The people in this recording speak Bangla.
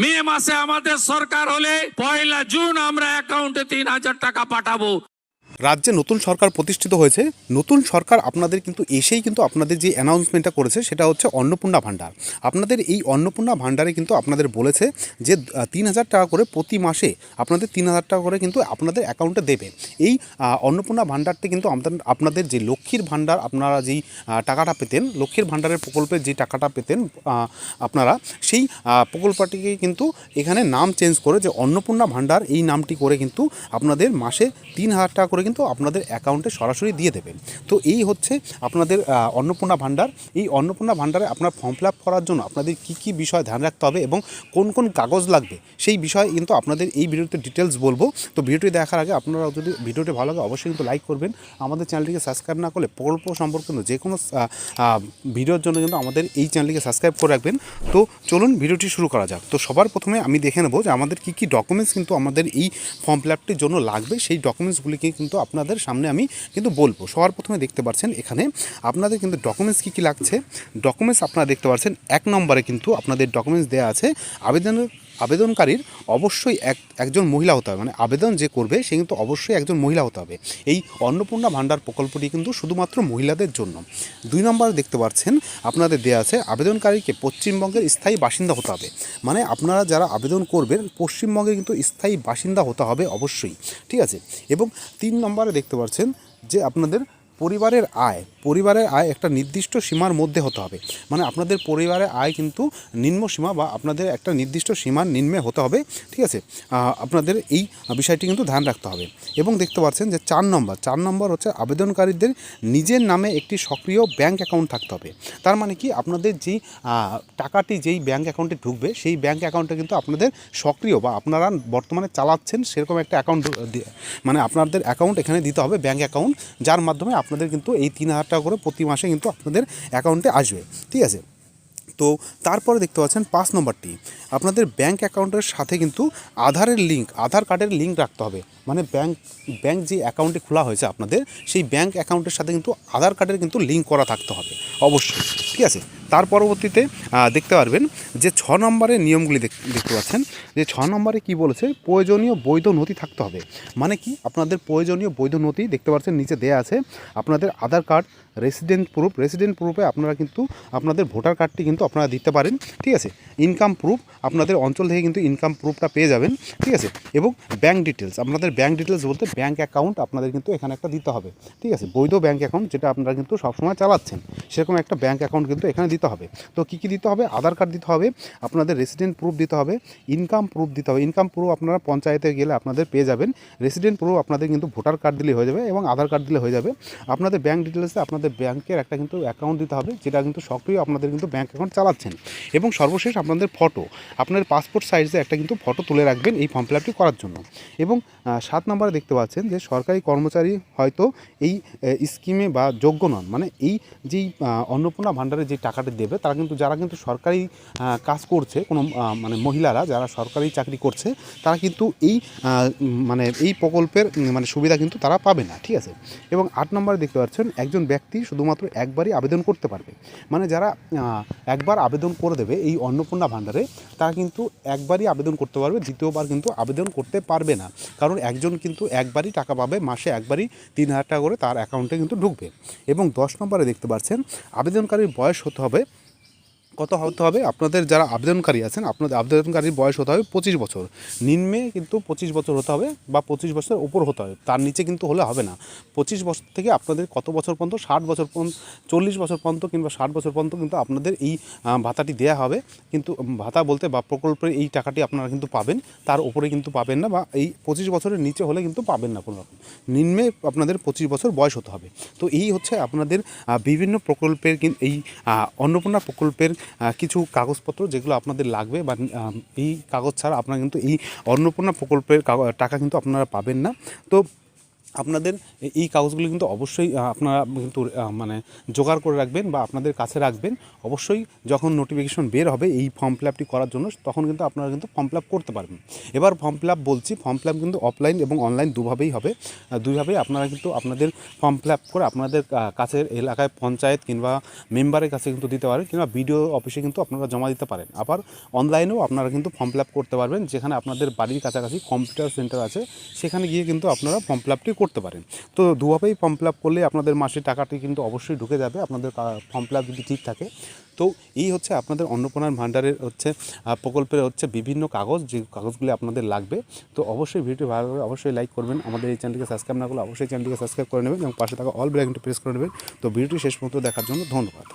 মে মাসে আমাদের সরকার হলে 1 জুন আমরা অ্যাকাউন্টে 3,000 টাকা পাঠাবো। রাজ্যে নতুন সরকার প্রতিষ্ঠিত হয়েছে। নতুন সরকার আপনাদের কিন্তু এসেই কিন্তু আপনাদের যে অ্যানাউন্সমেন্টটা করেছে সেটা হচ্ছে অন্নপূর্ণা ভাণ্ডার। আপনাদের এই অন্নপূর্ণা ভাণ্ডারে কিন্তু আপনাদের বলেছে যে 3,000 টাকা করে প্রতি মাসে আপনাদের 3,000 টাকা করে কিন্তু আপনাদের অ্যাকাউন্টে দেবে। এই অন্নপূর্ণা ভাণ্ডারটি কিন্তু আপনাদের যে লক্ষ্মীর ভাণ্ডার আপনারা যেই টাকাটা পেতেন, লক্ষ্মীর ভাণ্ডারের প্রকল্পের যে টাকাটা পেতেন আপনারা, সেই প্রকল্পটিকে কিন্তু এখানে নাম চেঞ্জ করে যে অন্নপূর্ণা ভাণ্ডার এই নামটি করে কিন্তু আপনাদের মাসে 3,000 টাকা করে কিন্তু আপনাদের অ্যাকাউন্টে সরাসরি দিয়ে দেবেন। তো এই হচ্ছে আপনাদের অন্নপূর্ণা ভাণ্ডার। এই অন্নপূর্ণা ভাণ্ডারে আপনার ফর্ম ফিল আপ করার জন্য আপনাদের কী কী বিষয় ধ্যান রাখতে হবে এবং কোন কোন কাগজ লাগবে সেই বিষয়ে কিন্তু আপনাদের এই ভিডিওতে ডিটেলস বলবো। তো ভিডিওটি দেখার আগে আপনারা যদি ভিডিওটি ভালো লাগে অবশ্যই কিন্তু লাইক করবেন। আমাদের চ্যানেলটিকে সাবস্ক্রাইব না করলে প্রকল্প সম্পর্কে কিন্তু যে কোনো ভিডিওর জন্য কিন্তু আমাদের এই চ্যানেলটিকে সাবস্ক্রাইব করে রাখবেন। তো চলুন ভিডিওটি শুরু করা যাক। তো সবার প্রথমে আমি দেখে নেব যে আমাদের কী কী ডকুমেন্টস কিন্তু আমাদের এই ফর্ম ফিল আপটির জন্য লাগবে। সেই ডকুমেন্টসগুলিকে কিন্তু আপনাদের সামনে আমি কিন্তু বলবো। সবার প্রথমে দেখতে পাচ্ছেন এখানে আপনাদের কিন্তু ডকুমেন্টস কী কী লাগছে। ডকুমেন্টস আপনারা দেখতে পাচ্ছেন 1 নম্বরে কিন্তু আপনাদের ডকুমেন্টস দেওয়া আছে আবেদনকারীর অবশ্যই একজন মহিলা হতে হবে, মানে আবেদন যে করবে সে কিন্তু অবশ্যই একজন মহিলা হতে হবে। এই অন্নপূর্ণা ভাণ্ডার প্রকল্পটি কিন্তু শুধুমাত্র মহিলাদের জন্য। 2 নম্বরে দেখতে পাচ্ছেন আপনাদের দেওয়া আছে আবেদনকারীকে পশ্চিমবঙ্গের স্থায়ী বাসিন্দা হতে হবে, মানে আপনারা যারা আবেদন করবেন পশ্চিমবঙ্গের কিন্তু স্থায়ী বাসিন্দা হতে হবে অবশ্যই, ঠিক আছে। এবং 3 নম্বরে দেখতে পাচ্ছেন যে আপনাদের পরিবারের আয় একটা নির্দিষ্ট সীমার মধ্যে হতে হবে, মানে আপনাদের পরিবারের আয় কিন্তু নিম্ন সীমা বা আপনাদের একটা নির্দিষ্ট সীমার নিম্নে হতে হবে, ঠিক আছে। আপনাদের এই বিষয়টি কিন্তু ধ্যান রাখতে হবে। এবং দেখতে পাচ্ছেন যে 4 নম্বর হচ্ছে আবেদনকারীদের নিজের নামে একটি সক্রিয় ব্যাংক অ্যাকাউন্ট থাকতে হবে। তার মানে কি আপনাদের যেই টাকাটি যেই ব্যাংক অ্যাকাউন্টে ঢুকবে সেই ব্যাংক অ্যাকাউন্টে কিন্তু আপনাদের সক্রিয় বা আপনারা বর্তমানে চালাচ্ছেন সেরকম একটা অ্যাকাউন্ট, মানে আপনাদের অ্যাকাউন্ট এখানে দিতে হবে, ব্যাংক অ্যাকাউন্ট, যার মাধ্যমে আপনাদের কিন্তু এই 3,000 টাকা করে প্রতি মাসে কিন্তু আপনাদের অ্যাকাউন্টে আসবে, ঠিক আছে। তো তারপরে দেখতে পাচ্ছেন 5 নম্বরটি আপনাদের ব্যাংক অ্যাকাউন্টের সাথে কিন্তু আধার কার্ডের লিঙ্ক রাখতে হবে, মানে ব্যাংক যে অ্যাকাউন্টে খোলা হয়েছে আপনাদের সেই ব্যাংক অ্যাকাউন্টের সাথে কিন্তু আধার কার্ডের কিন্তু লিঙ্ক করা থাকতে হবে অবশ্যই, ঠিক আছে। তার পরবর্তীতে দেখতে পারবেন যে 6 নম্বরের নিয়মগুলি দেখতে পাচ্ছেন যে 6 নম্বরে কী বলেছে, প্রয়োজনীয় বৈধ নথি থাকতে হবে। মানে কি আপনাদের প্রয়োজনীয় বৈধ নথি দেখতে পাচ্ছেন নিচে দেয়া আছে আপনাদের আধার কার্ড, রেসিডেন্ট প্রুফে আপনারা কিন্তু আপনাদের ভোটার কার্ডটি কিন্তু আপনারা দিতে পারেন, ঠিক আছে। ইনকাম প্রুফ আপনাদের অঞ্চল থেকে কিন্তু ইনকাম প্রুফটা পেয়ে যাবেন, ঠিক আছে। এবং ব্যাংক ডিটেলস, আপনাদের ব্যাংক ডিটেলস বলতে ব্যাংক অ্যাকাউন্ট আপনাদের কিন্তু এখানে একটা দিতে হবে, ঠিক আছে। বৈধ ব্যাংক অ্যাকাউন্ট যেটা আপনারা কিন্তু সবসময় চালাচ্ছেন সেরকম একটা ব্যাংক অ্যাকাউন্ট কিন্তু এখানে দিতে হবে। তো কী কী দিতে হবে, আধার কার্ড দিতে হবে, আপনাদের রেসিডেন্ট প্রুফ দিতে হবে, ইনকাম প্রুফ দিতে হবে। ইনকাম প্রুফ আপনারা পঞ্চায়েতে গেলে আপনাদের পেয়ে যাবেন। রেসিডেন্ট প্রুফ আপনাদের কিন্তু ভোটার কার্ড দিলে হয়ে যাবে এবং আধার কার্ড দিলে হয়ে যাবে। আপনাদের ব্যাংক ডিটেলসে আপনাদের ব্যাংকের একটা কিন্তু অ্যাকাউন্ট দিতে হবে যেটা কিন্তু সক্রিয় আপনাদের কিন্তু ব্যাংক অ্যাকাউন্ট চালাচ্ছেন। এবং সর্বশেষ আপনাদের আপনার পাসপোর্ট সাইজে একটা কিন্তু ফটো তুলে রাখবেন এই ফর্ম ফিল আপটি করার জন্য। এবং 7 নম্বরে দেখতে পাচ্ছেন যে সরকারি কর্মচারী হয়তো এই স্কিমে বা যোগ্য নন, মানে এই যেই অন্নপূর্ণা ভাণ্ডারের যে টাকাটি দেবে তারা কিন্তু যারা কিন্তু সরকারি কাজ করছে, কোনো মানে মহিলারা যারা সরকারি চাকরি করছে তারা কিন্তু এই মানে এই প্রকল্পের মানে সুবিধা কিন্তু তারা পাবে না, ঠিক আছে। এবং 8 নম্বরে দেখতে পাচ্ছেন একজন ব্যক্তি শুধুমাত্র একবারই আবেদন করতে পারবে, মানে যারা একবার আবেদন করে দেবে এই অন্নপূর্ণা ভাণ্ডারে তারা কিন্তু একবারই আবেদন করতে পারবে, দ্বিতীয়বার কিন্তু আবেদন করতে পারবে না, কারণ একজন কিন্তু একবারই টাকা পাবে, মাসে একবারই 3,000 টাকা করে তার অ্যাকাউন্টে কিন্তু ঢুকবে। এবং 10 নম্বরে দেখতে পাচ্ছেন আবেদনকারীর বয়স হতে হবে আপনাদের যারা আবেদনকারী আছেন আপনাদের আবেদনকারীর বয়স হতে হবে 25 বছর, নিম্নে কিন্তু 25 বছর হতে হবে বা 25 বছরের উপর হতে হবে, তার নিচে কিন্তু হলে হবে না। 25 বছর থেকে আপনাদের কত বছর পর্যন্ত, 60 বছর পর্যন্ত, 40 বছর পর্যন্ত কিংবা 60 বছর পর্যন্ত কিন্তু আপনাদের এই ভাতাটি দেওয়া হবে। কিন্তু ভাতা বলতে বা প্রকল্পের এই টাকাটি আপনারা কিন্তু পাবেন, তার উপরে কিন্তু পাবেন না, বা এই 25 বছরের নিচে হলে কিন্তু পাবেন না কোনো রকম, নিম্নে আপনাদের 25 বছর বয়স হতে হবে। তো এই হচ্ছে আপনাদের বিভিন্ন প্রকল্পের এই অন্নপূর্ণা প্রকল্পের কিছু কাগজপত্র যেগুলো আপনাদের লাগবে, বা এই কাগজ ছাড়া আপনারা কিন্তু এই অন্নপূর্ণা প্রকল্পের টাকা কিন্তু আপনারা পাবেন না। তো আপনাদের এই কাগজগুলো কিন্তু অবশ্যই আপনারা কিন্তু মানে জোগাড় করে রাখবেন বা আপনাদের কাছে রাখবেন। অবশ্যই যখন নোটিফিকেশন বের হবে এই ফর্ম ফিল আপটি করার জন্য, তখন কিন্তু আপনারা কিন্তু ফর্ম ফিল আপ করতে পারবেন। এবার ফর্ম ফিল আপ বলছি, ফর্ম ফিল আপ কিন্তু অফলাইন এবং অনলাইন দুভাবেই হবে। দুইভাবেই আপনারা কিন্তু আপনাদের ফর্ম ফিল আপ করে আপনাদের কাছের এলাকায় পঞ্চায়েত কিংবা মেম্বারের কাছে কিন্তু দিতে পারেন, কিংবা বিডিও অফিসে কিন্তু আপনারা জমা দিতে পারেন। আবার অনলাইনেও আপনারা কিন্তু ফর্ম ফিল আপ করতে পারবেন, যেখানে আপনাদের বাড়ির কাছাকাছি কম্পিউটার সেন্টার আছে, সেখানে গিয়ে কিন্তু আপনারা ফর্ম ফিল আপটি করতে পারেন। তো দুভাবেই ফর্ম ফিল আপ করলে আপনাদের মাসে টাকাটি কিন্তু অবশ্যই ঢুকে যাবে আপনাদের ফর্ম ফিল আপ যদি ঠিক থাকে। তো এই হচ্ছে আপনাদের অন্নপূর্ণা ভাণ্ডারের হচ্ছে প্রকল্পের হচ্ছে বিভিন্ন কাগজ, যে কাগজগুলি আপনাদের লাগবে। তো অবশ্যই ভিডিওটি ভালো লাগলে অবশ্যই লাইক করবেন, আমাদের এই চ্যানেলটিকে সাবস্ক্রাইব না করলে অবশ্যই চ্যানেলটিকে সাবস্ক্রাইব করে নেবেন এবং পাশে থাকা অল বেল আইকনটি প্রেস করে নেবেন। তো ভিডিওটি শেষ পর্যন্ত দেখার জন্য ধন্যবাদ।